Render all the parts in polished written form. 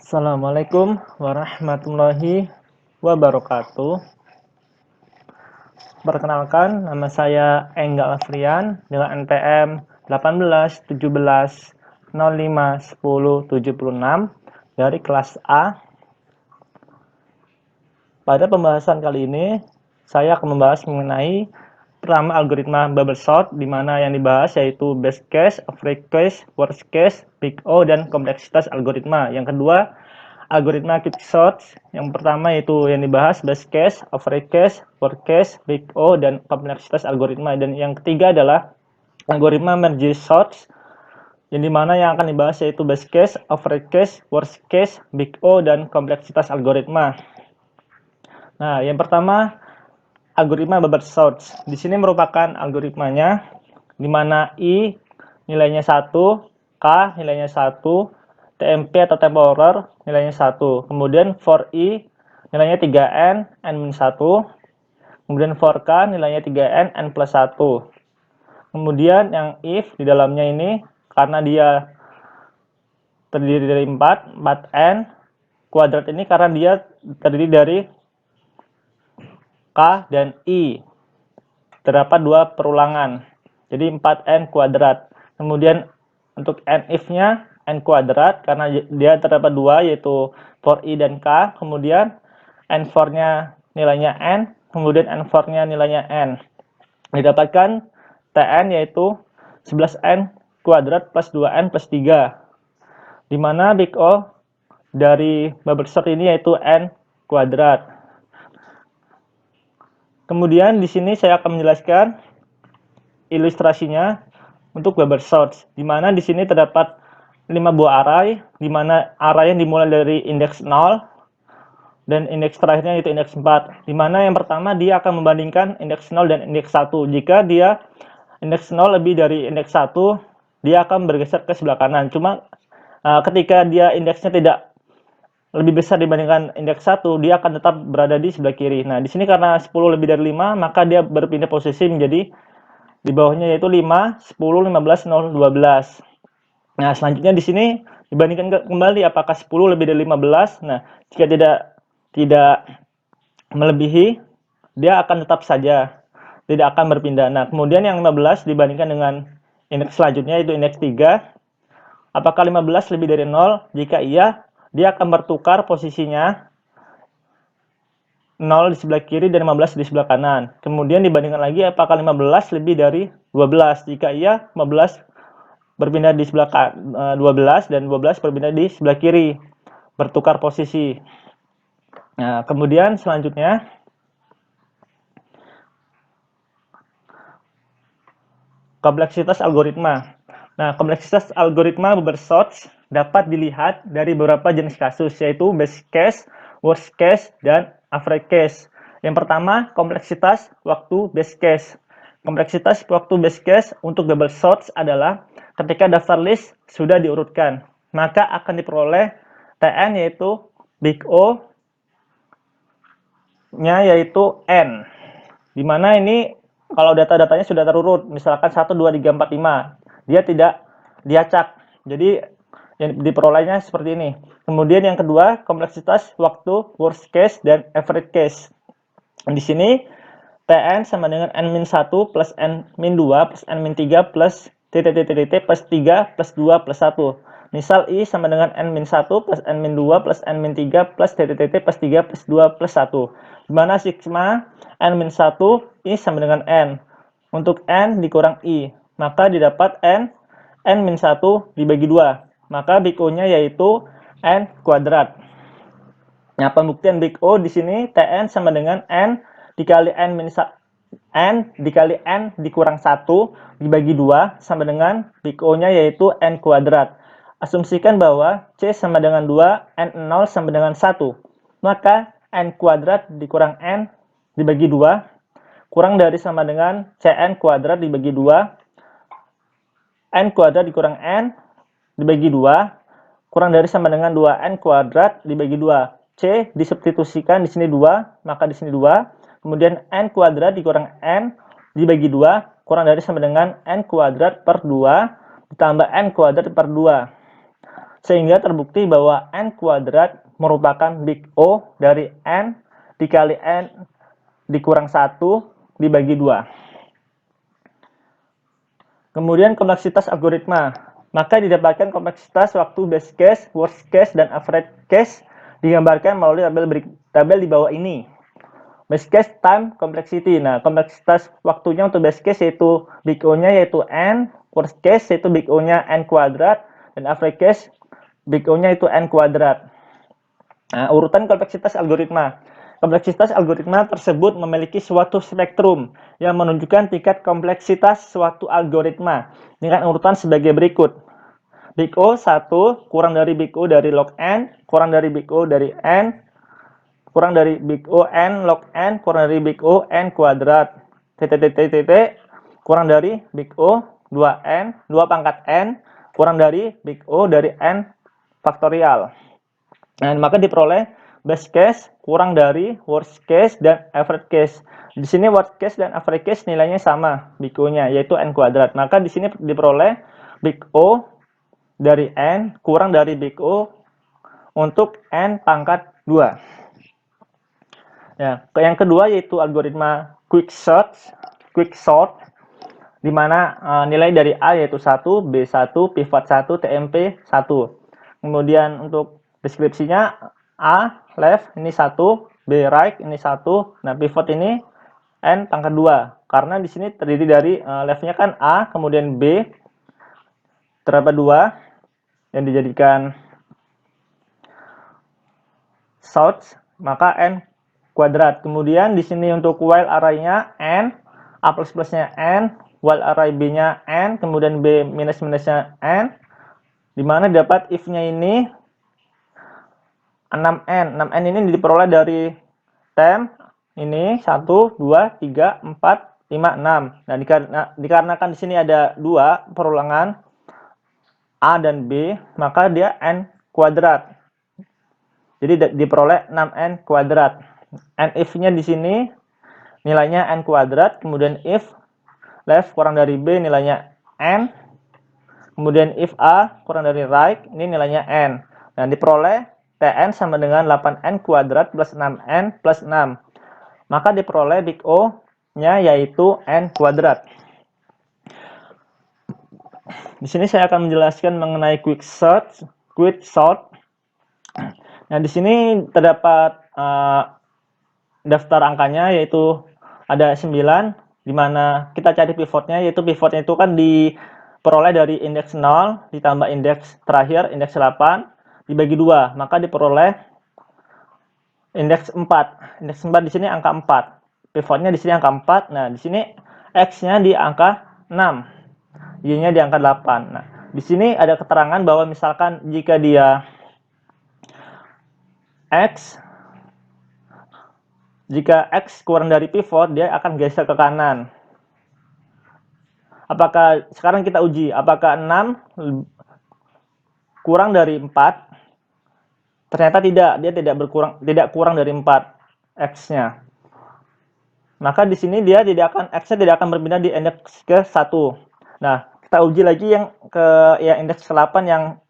Assalamualaikum warahmatullahi wabarakatuh. Perkenalkan, nama saya Enggal Afrian dengan NPM 18 17 05 10 76 dari kelas A. Pada pembahasan kali ini, saya akan membahas mengenai pertama algoritma bubble sort, di mana yang dibahas yaitu best case, average case, worst case, big O, dan kompleksitas algoritma. Yang kedua, algoritma quicksort. Yang pertama itu yang dibahas best case, average case, worst case, big O, dan kompleksitas algoritma. Dan yang ketiga adalah algoritma merge sort, yang dimana yang akan dibahas yaitu best case, average case, worst case, big O, dan kompleksitas algoritma. Nah, yang pertama algoritma bubble sort. Di sini merupakan algoritmanya di mana I nilainya 1, K nilainya 1, TMP atau temporer nilainya 1. Kemudian for I nilainya 3N, N-1. Kemudian for K nilainya 3N, N plus 1. Kemudian yang if di dalamnya ini karena dia terdiri dari 4N kuadrat ini karena dia terdiri dari K dan I. Terdapat dua perulangan. Jadi 4N kuadrat. Kemudian untuk N if-nya N kuadrat karena dia terdapat dua yaitu for I dan K. Kemudian N for-nya nilainya N. Kemudian N for-nya nilainya N. Didapatkan Tn yaitu 11N kuadrat plus 2N plus 3. Dimana big O dari bubble sort ini yaitu N kuadrat. Kemudian di sini saya akan menjelaskan ilustrasinya untuk bubble sort, di mana di sini terdapat 5 buah array, di mana array yang dimulai dari indeks 0 dan indeks terakhirnya itu indeks 4, di mana yang pertama dia akan membandingkan indeks 0 dan indeks 1. Jika dia indeks 0 lebih dari indeks 1, dia akan bergeser ke sebelah kanan. Cuma ketika dia indeksnya tidak lebih besar dibandingkan indeks 1, dia akan tetap berada di sebelah kiri. Nah, di sini karena 10 lebih dari 5, maka dia berpindah posisi menjadi di bawahnya yaitu 5, 10, 15, 0, 12. Nah, selanjutnya di sini dibandingkan kembali apakah 10 lebih dari 15. Nah, jika tidak melebihi, dia akan tetap saja, tidak akan berpindah. Nah, kemudian yang 15 dibandingkan dengan indeks selanjutnya yaitu indeks 3. Apakah 15 lebih dari 0? Jika iya, dia akan bertukar posisinya 0 di sebelah kiri dan 15 di sebelah kanan. Kemudian dibandingkan lagi apakah 15 lebih dari 12. Jika iya, 15 berpindah di sebelah 12 dan 12 berpindah di sebelah kiri. Bertukar posisi. Nah, kemudian selanjutnya kompleksitas algoritma. Nah, kompleksitas algoritma bubble sort dapat dilihat dari beberapa jenis kasus, yaitu best case, worst case, dan average case. Yang pertama, kompleksitas waktu best case. Kompleksitas waktu best case untuk bubble sort adalah ketika daftar list sudah diurutkan, maka akan diperoleh Tn yaitu big O nya yaitu N. Dimana ini kalau data-datanya sudah terurut, misalkan 1, 2, 3, 4, 5, dia tidak diacak. Jadi yang diperolehnya seperti ini. Kemudian yang kedua, kompleksitas waktu worst case dan average case. Di sini Tn sama dengan N-1 plus N-2 plus N-3 plus TTTTT plus 3 plus 2 plus 1. Misal I sama dengan N-1 plus N-2 plus N-3 plus TTTT plus 3 plus 2 plus 1. Dimana sigma N-1 I sama dengan N. Untuk N dikurang I, maka didapat N-1 dibagi 2. Maka big O-nya yaitu N kuadrat. Nah, pembuktian big O di sini Tn sama dengan N dikali N dikali N dikurang 1 dibagi 2 sama dengan big O-nya yaitu N kuadrat. Asumsikan bahwa C sama dengan 2, N0 sama dengan 1. Maka N kuadrat dikurang N dibagi 2 kurang dari sama dengan Cn kuadrat dibagi 2. N kuadrat dikurang N dibagi 2 kurang dari sama dengan 2N kuadrat dibagi 2. C disubstitusikan di sini 2, maka di sini 2. Kemudian N kuadrat dikurang N dibagi 2 kurang dari sama dengan N kuadrat per 2 ditambah N kuadrat per 2. sehingga terbukti bahwa n kuadrat merupakan big O dari n dikali n dikurang 1 dibagi 2. Kemudian kompleksitas algoritma. Maka didapatkan kompleksitas waktu best case, worst case, dan average case digambarkan melalui tabel di bawah ini. Best case time complexity. Nah, kompleksitas waktunya untuk best case yaitu big O-nya yaitu n, worst case yaitu big O-nya n kuadrat, dan average case big O-nya itu n kuadrat. Nah, urutan kompleksitas algoritma. Kompleksitas algoritma tersebut memiliki suatu spektrum yang menunjukkan tingkat kompleksitas suatu algoritma dengan urutan sebagai berikut. Big O 1 kurang dari Big O dari log n, kurang dari Big O dari n, kurang dari Big O n log n, kurang dari Big O n kuadrat, kurang dari Big O 2n, 2 pangkat n, kurang dari Big O dari n faktorial. Nah, maka diperoleh best case kurang dari worst case dan average case. Di sini worst case dan average case nilainya sama, Big O-nya yaitu n kuadrat. Maka di sini diperoleh Big O dari n kurang dari Big O untuk n pangkat 2. Ya, yang kedua yaitu algoritma quick sort di mana nilai dari A yaitu 1, B1, pivot 1, TMP 1. Kemudian untuk deskripsinya A left ini 1, B right ini 1. Nah, pivot ini n pangkat 2 karena di sini terdiri dari leftnya kan A, kemudian B terdapat 2 yang dijadikan sorts, maka n kuadrat. Kemudian di sini untuk while array-nya n, A plus plusnya n, while array B-nya n, kemudian B minus minusnya n, di mana dapat if-nya ini 6n. 6n ini diperoleh dari tem ini 1, 2, 3, 4, 5, 6. Nah, dikarenakan di sini ada 2 perulangan A dan B, maka dia n kuadrat. Jadi diperoleh 6n kuadrat. And if-nya di sini nilainya n kuadrat, kemudian if left kurang dari B nilainya n, kemudian if A kurang dari right ini nilainya n. Nah, diperoleh Tn sama dengan 8n kuadrat plus 6n plus 6. Maka diperoleh Big O-nya yaitu n kuadrat. Di sini saya akan menjelaskan mengenai quick sort. Nah, di sini terdapat daftar angkanya yaitu ada 9, di mana kita cari pivotnya, yaitu pivotnya itu kan diperoleh dari indeks 0 ditambah indeks terakhir indeks 8 dibagi 2, maka diperoleh indeks 4. Indeks 4 di sini angka 4. Pivotnya di sini angka 4. Nah, di sini X-nya di angka 6. Y-nya di angka 8. Nah, di sini ada keterangan bahwa misalkan jika dia jika X kurang dari pivot, dia akan geser ke kanan. Apakah sekarang kita uji apakah 6 kurang dari 4? Ternyata tidak, dia tidak kurang dari 4 X-nya. Maka di sini dia X-nya tidak akan berpindah di indeks ke 1. Nah, kita uji lagi yang indeks ke 8 yang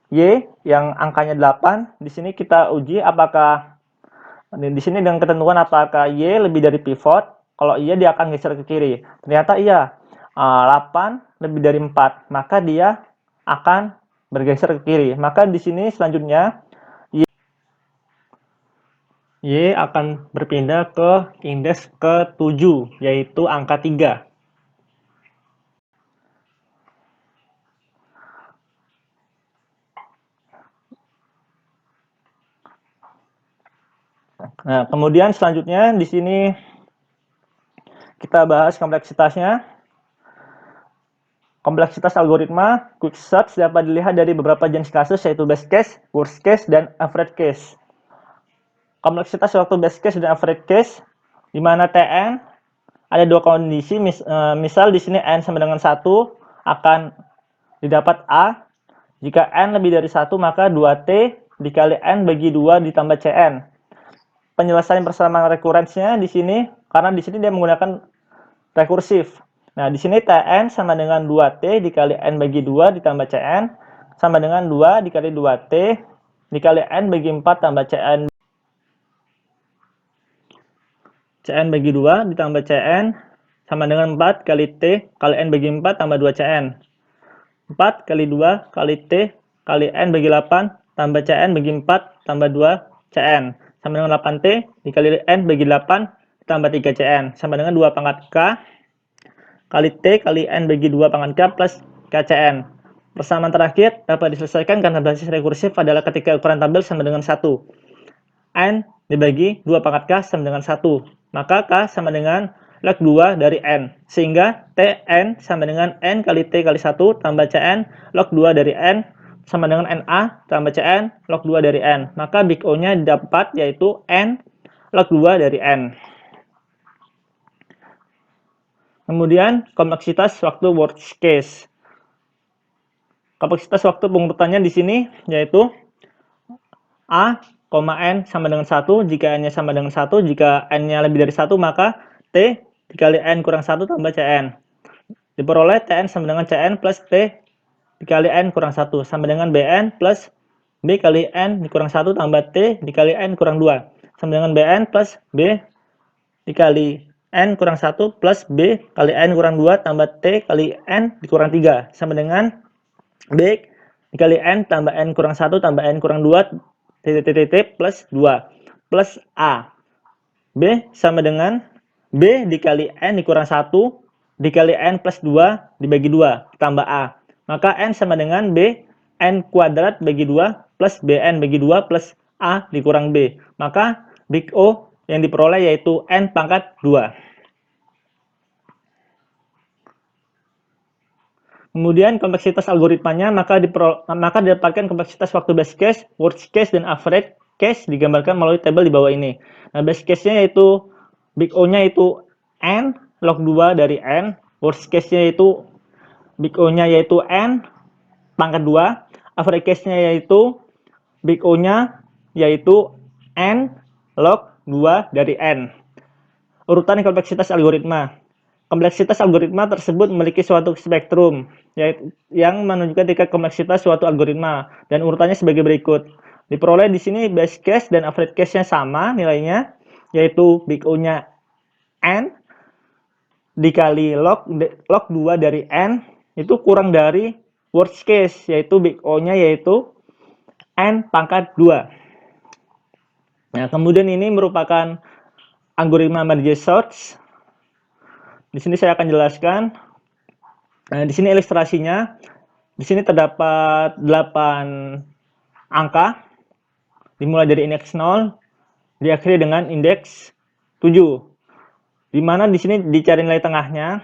Y yang angkanya 8. Di sini kita uji apakah di sini dengan ketentuan apakah Y lebih dari pivot. Kalau iya dia akan geser ke kiri. Ternyata iya. 8 lebih dari 4, maka dia akan bergeser ke kiri. Maka di sini selanjutnya Y akan berpindah ke indeks ke-7, yaitu angka 3. Nah, kemudian selanjutnya di sini kita bahas kompleksitasnya. Kompleksitas algoritma quick sort dapat dilihat dari beberapa jenis kasus, yaitu best case, worst case, dan average case. Kompleksitas waktu best case dan average case, di mana Tn ada 2 kondisi, misal di sini n sama dengan 1 akan didapat A. Jika n lebih dari 1, maka 2T dikali n bagi 2 ditambah Cn. Penyelesaian persamaan rekurensinya di sini, karena di sini dia menggunakan rekursif. Nah, di sini Tn sama dengan 2T dikali n bagi 2 ditambah Cn. sama dengan 2 dikali 2T dikali N bagi 4 tambah Cn bagi 2 ditambah Cn sama dengan 4 kali T kali N bagi 4 tambah 2 Cn. 4 kali 2 kali T kali N bagi 8 tambah Cn bagi 4 tambah 2 Cn sama dengan 8T dikali N bagi 8 tambah 3 Cn sama dengan 2 pangkat K kali T kali N bagi 2 pangkat K plus KCN. Persamaan terakhir dapat diselesaikan karena basis rekursif adalah ketika ukuran tabel sama dengan 1. N dibagi 2 pangkat K sama dengan 1. Maka K sama dengan log 2 dari N. Sehingga Tn sama dengan N kali T kali 1 tambah Cn log 2 dari N sama dengan Na tambah Cn log 2 dari N. Maka big O-nya dapat yaitu N log 2 dari N. Kemudian kompleksitas waktu worst case. Kompleksitas waktu pengurutannya di sini yaitu A, N sama dengan 1 jika N-nya sama dengan 1, jika N-nya lebih dari 1 maka T dikali N kurang 1 tambah Cn. Diperoleh Tn sama dengan Cn plus T dikali N kurang 1 sama dengan Bn plus B kali N dikurang 1 tambah T dikali N kurang 2 sama dengan Bn plus B dikali N kurang 1 plus B kali N kurang 2 tambah T kali N dikurang 3 sama dengan B dikali N tambah N kurang 1 tambah N kurang 2 plus 2 plus A. B sama dengan B dikali N dikurang 1 dikali N plus 2 dibagi 2 tambah A. Maka N sama dengan B N kuadrat bagi 2 plus Bn bagi 2 plus A dikurang B. Maka big O yang diperoleh yaitu N pangkat 2. Kemudian kompleksitas algoritmanya maka didapatkan kompleksitas waktu base case, worst case, dan average case digambarkan melalui tabel di bawah ini. Nah, base case-nya yaitu big O-nya yaitu N log 2 dari N, worst case-nya yaitu big O-nya yaitu N pangkat 2, average case-nya yaitu big O-nya yaitu N log 2 dari N. Urutan kompleksitas algoritma. Kompleksitas algoritma tersebut memiliki suatu spektrum yang menunjukkan tingkat kompleksitas suatu algoritma dan urutannya sebagai berikut. Diperoleh di sini base case dan average case-nya sama nilainya, yaitu big O-nya N dikali log 2 dari N itu kurang dari worst case, yaitu big O-nya yaitu N pangkat 2. Nah, kemudian ini merupakan algoritma merge search. Di sini saya akan jelaskan. Nah, di sini ilustrasinya. Di sini terdapat 8 angka dimulai dari indeks 0 diakhiri dengan indeks 7. Di mana di sini dicari nilai tengahnya.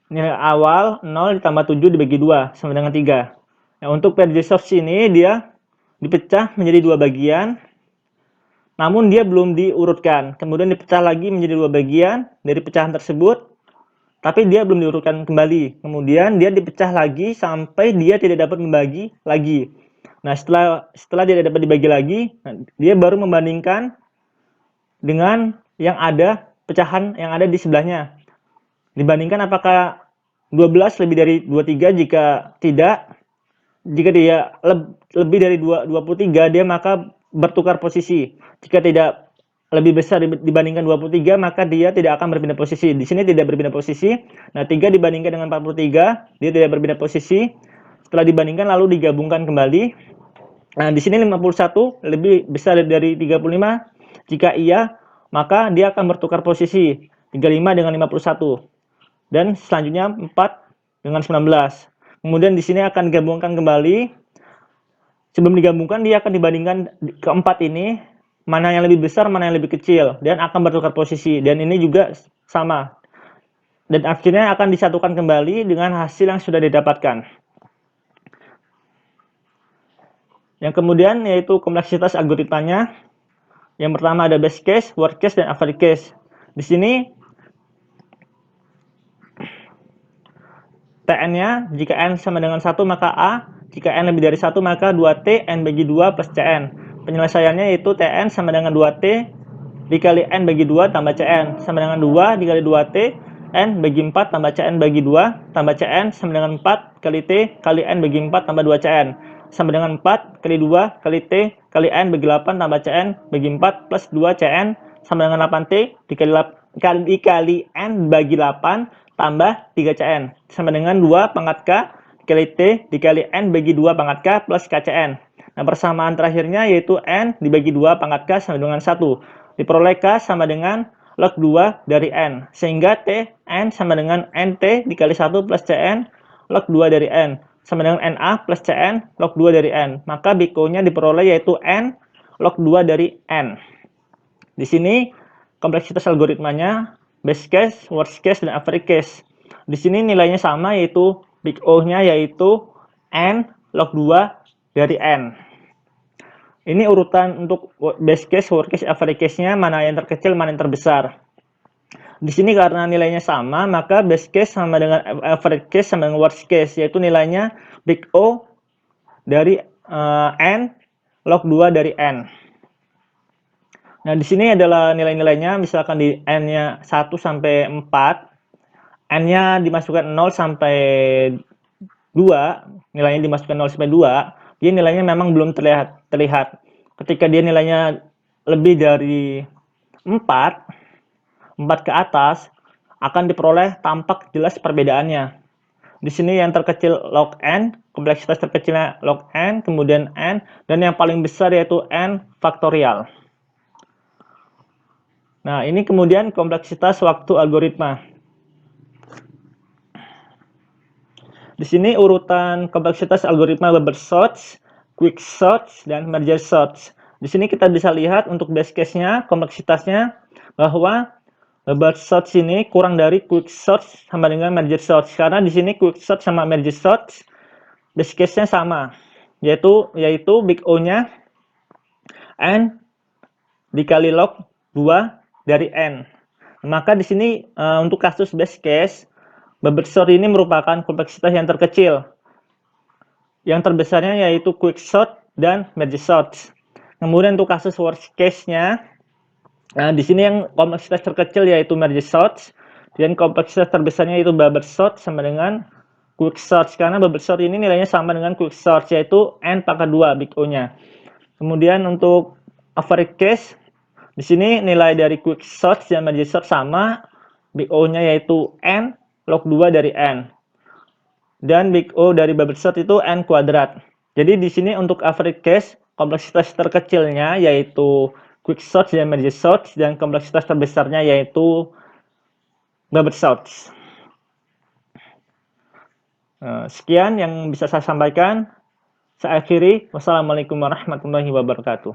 Nilai awal 0 ditambah 7 dibagi 2 sama dengan 3. Nah, untuk merge search ini dia dipecah menjadi 2 bagian. Namun dia belum diurutkan. Kemudian dipecah lagi menjadi 2 bagian dari pecahan tersebut, tapi dia belum diurutkan kembali. Kemudian dia dipecah lagi sampai dia tidak dapat membagi lagi. Nah, setelah dia tidak dapat dibagi lagi, dia baru membandingkan dengan yang ada pecahan yang ada di sebelahnya. Dibandingkan apakah 12 lebih dari 23, jika tidak, jika dia lebih dari 23, dia maka bertukar posisi. Jika tidak lebih besar dibandingkan 23, maka dia tidak akan berpindah posisi. Di sini tidak berpindah posisi. Nah, 3 dibandingkan dengan 43, dia tidak berpindah posisi. Setelah dibandingkan lalu digabungkan kembali. Nah, di sini 51 lebih besar dari 35. Jika iya, maka dia akan bertukar posisi. 35 dengan 51. Dan selanjutnya 4 dengan 19. Kemudian di sini akan digabungkan kembali. Sebelum digabungkan, dia akan dibandingkan keempat ini, mana yang lebih besar, mana yang lebih kecil, dan akan bertukar posisi. Dan ini juga sama. Dan akhirnya akan disatukan kembali dengan hasil yang sudah didapatkan. Yang kemudian yaitu kompleksitas algoritmanya. Yang pertama ada base case, worst case, dan average case. Di sini Tn-nya, jika N sama dengan 1 maka A, jika N lebih dari 1 maka 2T N bagi 2 plus Cn. Penyelesaiannya yaitu Tn sama dengan 2T dikali N bagi 2 tambah Cn sama dengan 2 dikali 2T N bagi 4 tambah Cn bagi 2 tambah Cn sama dengan 4 kali T kali N bagi 4 tambah 2 Cn sama dengan 4 kali 2 kali T kali N bagi 8 tambah Cn bagi 4 plus 2 Cn sama dengan 8T dikali N bagi 8 tambah 3 Cn sama dengan 2 pangkat K kali T dikali N bagi 2 pangkat K plus KCN. Nah, persamaan terakhirnya yaitu N dibagi 2 pangkat K sama dengan 1. Diperoleh K sama dengan log 2 dari N. Sehingga T, N sama dengan NT dikali 1 plus Cn log 2 dari N. Sama dengan Na plus Cn log 2 dari N. Maka BICO-nya diperoleh yaitu N log 2 dari N. Di sini kompleksitas algoritmanya best case, worst case, dan average case. Di sini nilainya sama yaitu big O-nya yaitu N log 2 dari N. Ini urutan untuk best case, worst case, average case-nya mana yang terkecil, mana yang terbesar. Di sini karena nilainya sama, maka best case sama dengan average case sama dengan worst case, yaitu nilainya big O dari N log 2 dari N. Nah, di sini adalah nilai-nilainya, misalkan di N-nya 1 sampai 4, N-nya dimasukkan 0 sampai 2, nilainya dimasukkan 0 sampai 2, dia nilainya memang belum terlihat. Ketika dia nilainya lebih dari 4 ke atas, akan diperoleh tampak jelas perbedaannya. Di sini yang terkecil log N, kompleksitas terkecilnya log N, kemudian N, dan yang paling besar yaitu N faktorial. Nah, ini kemudian kompleksitas waktu algoritma. Di sini urutan kompleksitas algoritma Weber search, quick search, dan merge search. Di sini kita bisa lihat untuk base case-nya, kompleksitasnya, bahwa Weber search ini kurang dari quick search sama dengan merge search. Karena di sini quick search sama merge search, base case-nya sama, yaitu big O-nya N dikali log 2 dari N. Maka di sini untuk kasus base case, Weber search ini merupakan kompleksitas yang terkecil. Yang terbesarnya yaitu quick search dan merge search. Kemudian untuk kasus worst case-nya, di sini yang kompleksitas terkecil yaitu merge search, dan kompleksitas terbesarnya yaitu Weber search sama dengan quick search. Karena Weber search ini nilainya sama dengan quick search, yaitu N pangkat 2 big O-nya. Kemudian untuk average case, di sini nilai dari quick search dan merge search sama, big O-nya yaitu N log 2 dari N. Dan big O dari Weber search itu N kuadrat. Jadi di sini untuk average case, kompleksitas terkecilnya yaitu quick search dan merge search, dan kompleksitas terbesarnya yaitu Weber search. Sekian yang bisa saya sampaikan. Saya akhiri. Wassalamualaikum warahmatullahi wabarakatuh.